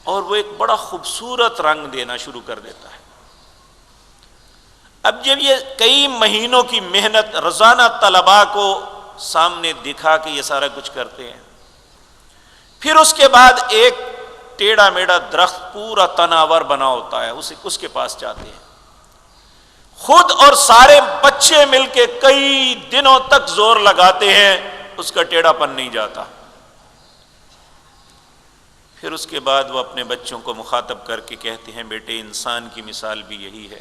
اور وہ ایک بڑا خوبصورت رنگ دینا شروع کر دیتا ہے۔ اب جب یہ کئی مہینوں کی محنت روزانہ طلباء کو سامنے دکھا کے یہ سارا کچھ کرتے ہیں، پھر اس کے بعد ایک ٹیڑھا میڑھا درخت پورا تناور بنا ہوتا ہے، اس کے پاس جاتے ہیں، خود اور سارے بچے مل کے کئی دنوں تک زور لگاتے ہیں، اس کا ٹیڑھا پن نہیں جاتا۔ پھر اس کے بعد وہ اپنے بچوں کو مخاطب کر کے کہتے ہیں، بیٹے، انسان کی مثال بھی یہی ہے،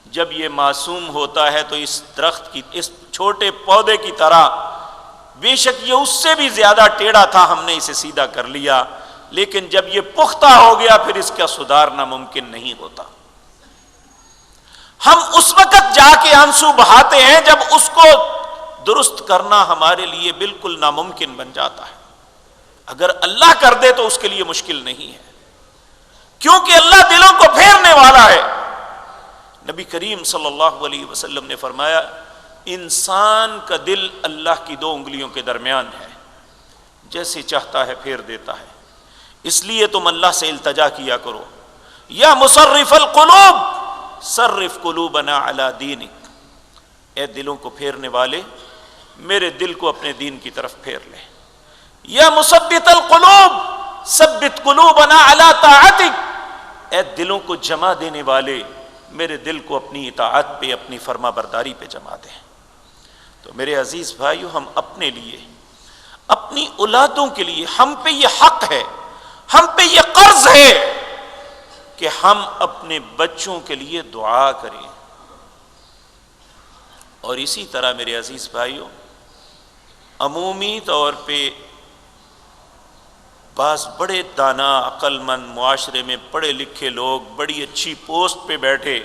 جب یہ معصوم ہوتا ہے تو اس درخت کی، اس چھوٹے پودے کی طرح، بے شک یہ اس سے بھی زیادہ ٹیڑھا تھا، ہم نے اسے سیدھا کر لیا، لیکن جب یہ پختہ ہو گیا پھر اس کا سدھارنا ممکن نہیں ہوتا۔ ہم اس وقت جا کے آنسو بہاتے ہیں جب اس کو درست کرنا ہمارے لیے بالکل ناممکن بن جاتا ہے۔ اگر اللہ کر دے تو اس کے لیے مشکل نہیں ہے، کیونکہ اللہ دلوں کو پھیرنے والا ہے۔ نبی کریم صلی اللہ علیہ وسلم نے فرمایا، انسان کا دل اللہ کی 2 انگلیوں کے درمیان ہے، جیسے چاہتا ہے پھیر دیتا ہے، اس لیے تم اللہ سے التجا کیا کرو، یا مصرف القلوب صرف قلوبنا علی دینک، اے دلوں کو پھیرنے والے، میرے دل کو اپنے دین کی طرف پھیر لے۔ یا مثبت القلوب ثبت قلوبنا علی طاعتک، اے دلوں کو جمع دینے والے میرے دل کو اپنی اطاعت پہ، اپنی فرما برداری پہ جمع دیں۔ تو میرے عزیز بھائیو، ہم اپنے لیے، اپنی اولادوں کے لیے، ہم پہ یہ حق ہے، ہم پہ یہ قرض ہے کہ ہم اپنے بچوں کے لیے دعا کریں۔ اور اسی طرح میرے عزیز بھائیو، عمومی طور پہ بعض بڑے دانا عقل مند معاشرے میں پڑھے لکھے لوگ بڑی اچھی پوسٹ پہ بیٹھے،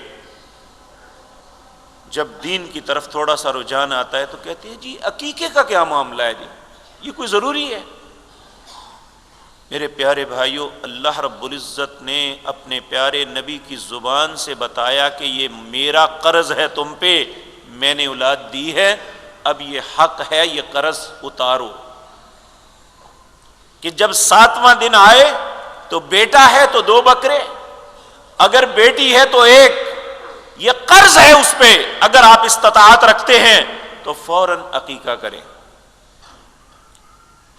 جب دین کی طرف تھوڑا سا رجحان آتا ہے تو کہتے ہیں جی عقیقے کا کیا معاملہ ہے، جی یہ کوئی ضروری ہے؟ میرے پیارے بھائیوں، اللہ رب العزت نے اپنے پیارے نبی کی زبان سے بتایا کہ یہ میرا قرض ہے تم پہ، میں نے اولاد دی ہے، اب یہ حق ہے، یہ قرض اتارو۔ کہ جب 7واں دن آئے تو بیٹا ہے تو 2 بکرے، اگر بیٹی ہے تو 1، یہ قرض ہے اس پہ، اگر آپ استطاعت رکھتے ہیں تو فوراً عقیقہ کریں۔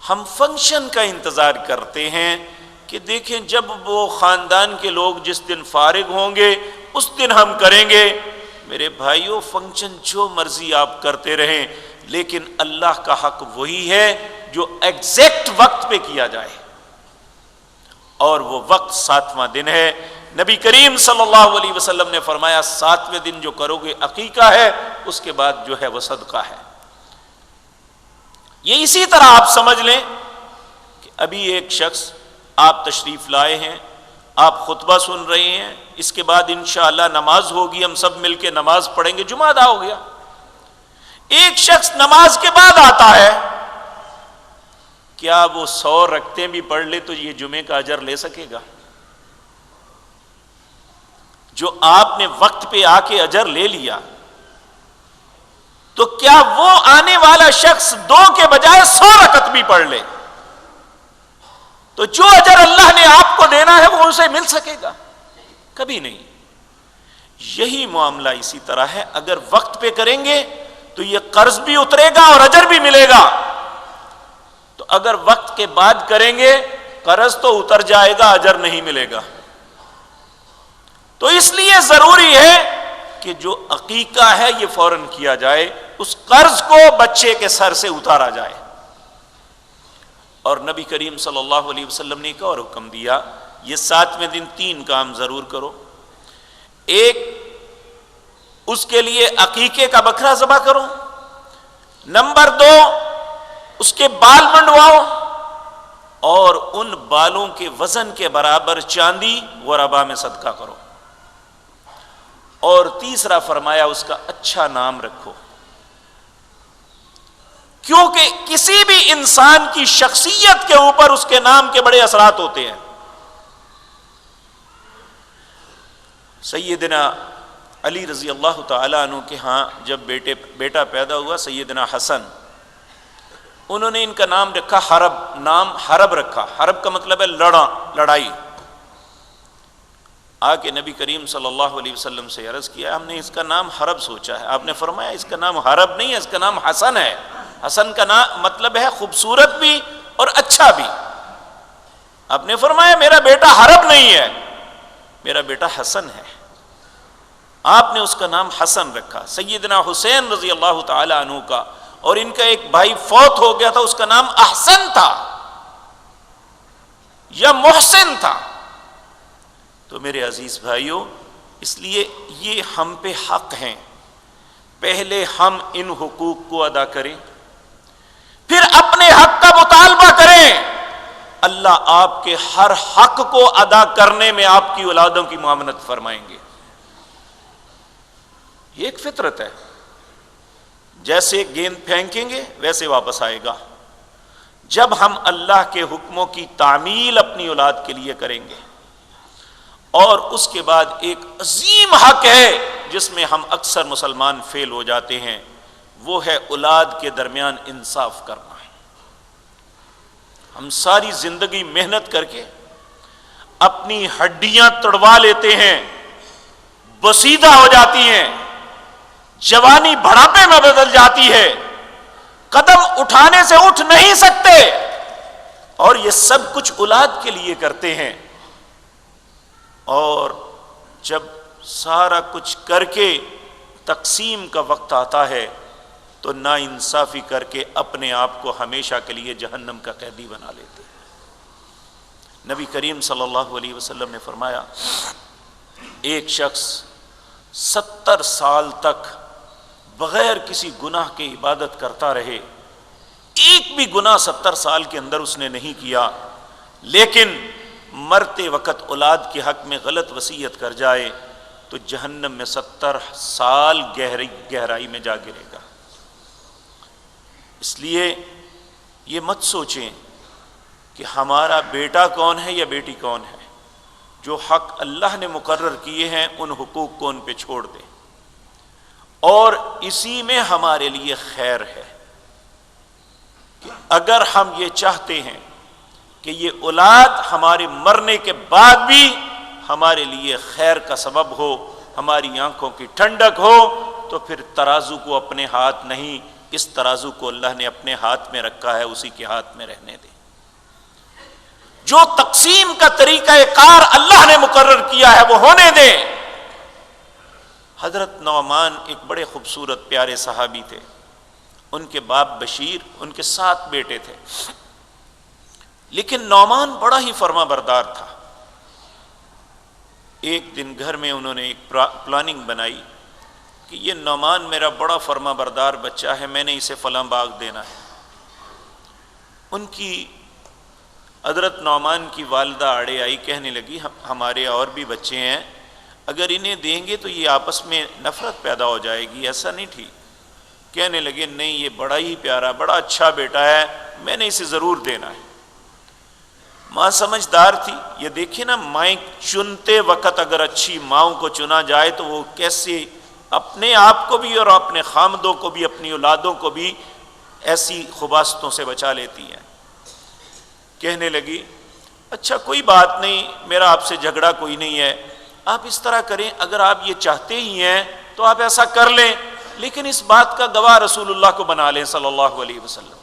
ہم فنکشن کا انتظار کرتے ہیں کہ دیکھیں جب وہ خاندان کے لوگ جس دن فارغ ہوں گے اس دن ہم کریں گے۔ میرے بھائیوں، فنکشن جو مرضی آپ کرتے رہیں، لیکن اللہ کا حق وہی ہے جو ایگزیکٹ وقت پہ کیا جائے، اور وہ وقت 7واں دن ہے۔ نبی کریم صلی اللہ علیہ وسلم نے فرمایا 7ویں دن جو کرو گے عقیقہ ہے، اس کے بعد جو ہے وہ صدقہ ہے۔ یہ اسی طرح آپ سمجھ لیں کہ ابھی ایک شخص، آپ تشریف لائے ہیں، آپ خطبہ سن رہے ہیں، اس کے بعد انشاءاللہ نماز ہوگی، ہم سب مل کے نماز پڑھیں گے، جمعہ ادا ہو گیا۔ ایک شخص نماز کے بعد آتا ہے، کیا وہ 100 رکعتیں بھی پڑھ لے تو یہ جمعے کا اجر لے سکے گا؟ جو آپ نے وقت پہ آ کے اجر لے لیا، تو کیا وہ آنے والا شخص 2 کے بجائے 100 رکعت بھی پڑھ لے تو جو اجر اللہ نے آپ کو دینا ہے وہ اسے مل سکے گا؟ کبھی نہیں۔ یہی معاملہ اسی طرح ہے، اگر وقت پہ کریں گے تو یہ قرض بھی اترے گا اور اجر بھی ملے گا، تو اگر وقت کے بعد کریں گے قرض تو اتر جائے گا، اجر نہیں ملے گا۔ تو اس لیے ضروری ہے کہ جو عقیقہ ہے یہ فوراً کیا جائے، اس قرض کو بچے کے سر سے اتارا جائے۔ اور نبی کریم صلی اللہ علیہ وسلم نے ایک اور حکم دیا، یہ 7ویں دن 3 کام ضرور کرو۔ ایک، اس کے لیے عقیقے کا بکرا ذبح کرو۔ نمبر 2، اس کے بال منڈواؤ اور ان بالوں کے وزن کے برابر چاندی غربا میں صدقہ کرو۔ اور تیسرا فرمایا اس کا اچھا نام رکھو، کیونکہ کسی بھی انسان کی شخصیت کے اوپر اس کے نام کے بڑے اثرات ہوتے ہیں۔ سیدنا علی رضی اللہ تعالیٰ عنہ کے ہاں جب بیٹا پیدا ہوا سیدنا حسن، انہوں نے ان کا نام رکھا حرب، نام حرب رکھا۔ حرب کا مطلب ہے لڑائی۔ آ کے نبی کریم صلی اللہ علیہ وسلم سے عرض کیا، ہم نے اس کا نام حرب سوچا ہے۔ آپ نے فرمایا اس کا نام حرب نہیں ہے، اس کا نام حسن ہے۔ حسن کا نام مطلب ہے خوبصورت بھی اور اچھا بھی۔ آپ نے فرمایا میرا بیٹا حرب نہیں ہے، میرا بیٹا حسن ہے۔ آپ نے اس کا نام حسن رکھا۔ سیدنا حسین رضی اللہ تعالی عنہ کا اور ان کا ایک بھائی فوت ہو گیا تھا، اس کا نام احسن تھا یا محسن تھا۔ تو میرے عزیز بھائیوں، اس لیے یہ ہم پہ حق ہیں، پہلے ہم ان حقوق کو ادا کریں، پھر اپنے حق کا مطالبہ کریں۔ اللہ آپ کے ہر حق کو ادا کرنے میں آپ کی اولادوں کی معاونت فرمائیں گے۔ یہ ایک فطرت ہے، جیسے گیند پھینکیں گے ویسے واپس آئے گا۔ جب ہم اللہ کے حکموں کی تعمیل اپنی اولاد کے لیے کریں گے، اور اس کے بعد ایک عظیم حق ہے جس میں ہم اکثر مسلمان فیل ہو جاتے ہیں، وہ ہے اولاد کے درمیان انصاف کرنا۔ ہم ساری زندگی محنت کر کے اپنی ہڈیاں توڑوا لیتے ہیں، بسیدہ ہو جاتی ہیں، جوانی بڑھاپے میں بدل جاتی ہے، قدم اٹھانے سے اٹھ نہیں سکتے، اور یہ سب کچھ اولاد کے لیے کرتے ہیں، اور جب سارا کچھ کر کے تقسیم کا وقت آتا ہے تو ناانصافی کر کے اپنے آپ کو ہمیشہ کے لیے جہنم کا قیدی بنا لیتے ہیں۔ نبی کریم صلی اللہ علیہ وسلم نے فرمایا، ایک شخص 70 سال تک بغیر کسی گناہ کے عبادت کرتا رہے، ایک بھی گناہ 70 سال کے اندر اس نے نہیں کیا، لیکن مرتے وقت اولاد کے حق میں غلط وصیت کر جائے تو جہنم میں 70 سال گہرائی میں جا گرے گا۔ اس لیے یہ مت سوچیں کہ ہمارا بیٹا کون ہے یا بیٹی کون ہے، جو حق اللہ نے مقرر کیے ہیں ان حقوق کو ان پہ چھوڑ دیں، اور اسی میں ہمارے لیے خیر ہے کہ اگر ہم یہ چاہتے ہیں کہ یہ اولاد ہمارے مرنے کے بعد بھی ہمارے لیے خیر کا سبب ہو، ہماری آنکھوں کی ٹھنڈک ہو، تو پھر ترازو کو اپنے ہاتھ نہیں، اس ترازو کو اللہ نے اپنے ہاتھ میں رکھا ہے، اسی کے ہاتھ میں رہنے دیں۔ جو تقسیم کا طریقہ کار اللہ نے مقرر کیا ہے وہ ہونے دیں۔ حضرت نعمان ایک بڑے خوبصورت پیارے صحابی تھے، ان کے باپ بشیر، ان کے 7 بیٹے تھے، لیکن نعمان بڑا ہی فرما بردار تھا۔ ایک دن گھر میں انہوں نے ایک پلاننگ بنائی کہ یہ نعمان میرا بڑا فرما بردار بچہ ہے، میں نے اسے فلاں باغ دینا ہے۔ ان کی حضرت نعمان کی والدہ آڑے آئی، کہنے لگی ہمارے اور بھی بچے ہیں، اگر انہیں دیں گے تو یہ آپس میں نفرت پیدا ہو جائے گی، ایسا نہیں ٹھیک۔ کہنے لگے نہیں، یہ بڑا ہی پیارا بڑا اچھا بیٹا ہے، میں نے اسے ضرور دینا ہے۔ ماں سمجھدار تھی، یہ دیکھیں نا، مائیں چنتے وقت اگر اچھی ماؤں کو چنا جائے تو وہ کیسے اپنے آپ کو بھی اور اپنے خامدوں کو بھی، اپنی اولادوں کو بھی ایسی خباثتوں سے بچا لیتی ہیں۔ کہنے لگی اچھا کوئی بات نہیں، میرا آپ سے جھگڑا کوئی نہیں ہے، آپ اس طرح کریں، اگر آپ یہ چاہتے ہی ہیں تو آپ ایسا کر لیں، لیکن اس بات کا گواہ رسول اللہ کو بنا لیں صلی اللہ علیہ وسلم۔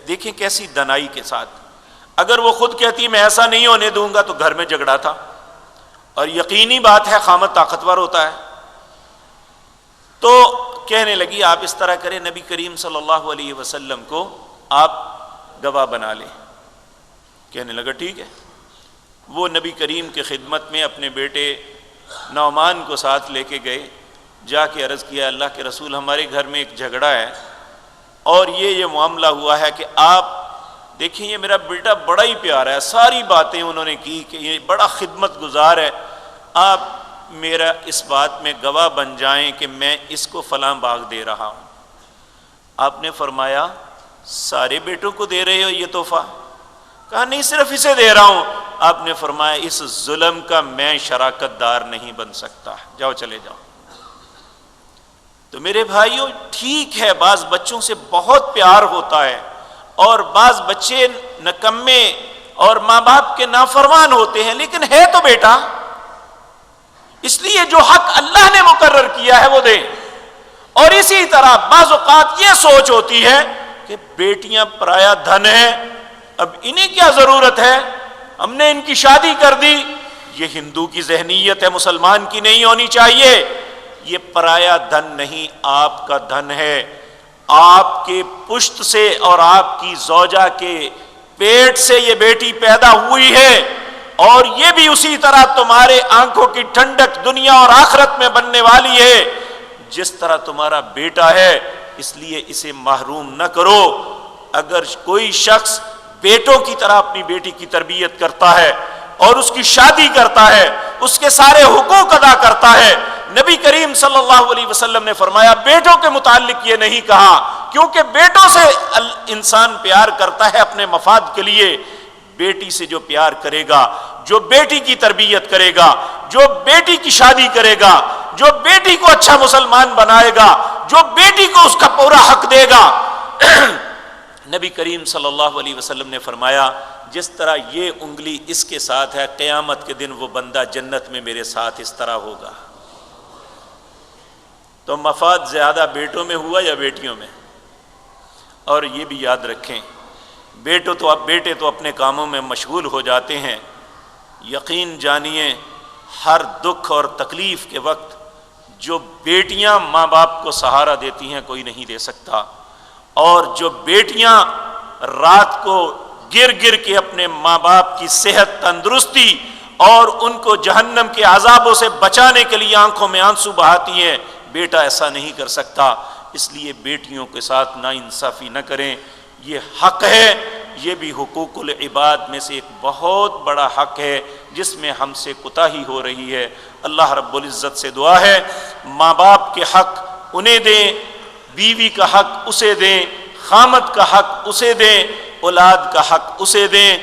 دیکھیں کیسی دنائی کے ساتھ، اگر وہ خود کہتی میں ایسا نہیں ہونے دوں گا تو گھر میں جھگڑا تھا، اور یقینی بات ہے خامد طاقتور ہوتا ہے۔ تو کہنے لگی آپ اس طرح کریں، نبی کریم صلی اللہ علیہ وسلم کو آپ گواہ بنا لیں۔ کہنے لگا ٹھیک ہے۔ وہ نبی کریم کی خدمت میں اپنے بیٹے نعمان کو ساتھ لے کے گئے، جا کے عرض کیا اللہ کے رسول ہمارے گھر میں ایک جھگڑا ہے، اور یہ معاملہ ہوا ہے کہ آپ دیکھیں یہ میرا بیٹا بڑا ہی پیارا ہے، ساری باتیں انہوں نے کی کہ یہ بڑا خدمت گزار ہے، آپ میرا اس بات میں گواہ بن جائیں کہ میں اس کو فلاں باغ دے رہا ہوں۔ آپ نے فرمایا سارے بیٹوں کو دے رہے ہو یہ تحفہ؟ کہا نہیں صرف اسے دے رہا ہوں۔ آپ نے فرمایا اس ظلم کا میں شراکت دار نہیں بن سکتا، جاؤ چلے جاؤ۔ تو میرے بھائیوں ٹھیک ہے، بعض بچوں سے بہت پیار ہوتا ہے، اور بعض بچے نکمے اور ماں باپ کے نافرمان ہوتے ہیں، لیکن ہے تو بیٹا، اس لیے جو حق اللہ نے مقرر کیا ہے وہ دیں۔ اور اسی طرح بعض اوقات یہ سوچ ہوتی ہے کہ بیٹیاں پرایا دھن ہیں، اب انہیں کیا ضرورت ہے، ہم نے ان کی شادی کر دی۔ یہ ہندو کی ذہنیت ہے، مسلمان کی نہیں ہونی چاہیے۔ یہ پرایا دھن نہیں، آپ کا دھن ہے، آپ کے پشت سے اور آپ کی زوجہ کے پیٹ سے یہ بیٹی پیدا ہوئی ہے، اور یہ بھی اسی طرح تمہارے آنکھوں کی ٹھنڈک دنیا اور آخرت میں بننے والی ہے جس طرح تمہارا بیٹا ہے، اس لیے اسے محروم نہ کرو۔ اگر کوئی شخص بیٹوں کی طرح اپنی بیٹی کی تربیت کرتا ہے اور اس کی شادی کرتا ہے، اس کے سارے حقوق ادا کرتا ہے، نبی کریم صلی اللہ علیہ وسلم نے فرمایا بیٹوں کے متعلق یہ نہیں کہا، کیونکہ بیٹوں سے انسان پیار کرتا ہے اپنے مفاد کے لیے۔ بیٹی سے جو پیار کرے گا، جو بیٹی کی تربیت کرے گا، جو بیٹی کی شادی کرے گا، جو بیٹی کو اچھا مسلمان بنائے گا، جو بیٹی کو اس کا پورا حق دے گا، نبی کریم صلی اللہ علیہ وسلم نے فرمایا جس طرح یہ انگلی اس کے ساتھ ہے، قیامت کے دن وہ بندہ جنت میں میرے ساتھ اس طرح ہوگا۔ تو مفاد زیادہ بیٹوں میں ہوا یا بیٹیوں میں؟ اور یہ بھی یاد رکھیں، بیٹے تو اپنے کاموں میں مشغول ہو جاتے ہیں، یقین جانیے ہر دکھ اور تکلیف کے وقت جو بیٹیاں ماں باپ کو سہارا دیتی ہیں کوئی نہیں دے سکتا، اور جو بیٹیاں رات کو گر گر کے اپنے ماں باپ کی صحت تندرستی اور ان کو جہنم کے عذابوں سے بچانے کے لیے آنکھوں میں آنسو بہاتی ہیں، بیٹا ایسا نہیں کر سکتا۔ اس لیے بیٹیوں کے ساتھ ناانصافی نہ کریں، یہ حق ہے، یہ بھی حقوق العباد میں سے ایک بہت بڑا حق ہے جس میں ہم سے کوتاہی ہو رہی ہے۔ اللہ رب العزت سے دعا ہے ماں باپ کے حق انہیں دیں، بیوی کا حق اسے دیں، خامد کا حق اسے دیں، اولاد کا حق اسے دیں،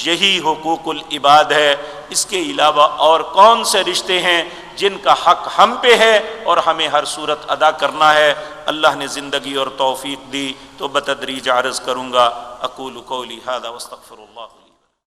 یہی حقوق العباد ہے۔ اس کے علاوہ اور کون سے رشتے ہیں جن کا حق ہم پہ ہے اور ہمیں ہر صورت ادا کرنا ہے؟ اللہ نے زندگی اور توفیق دی تو بتدریج عرض کروں گا۔ اقول قولی ھذا واستغفر اللہ۔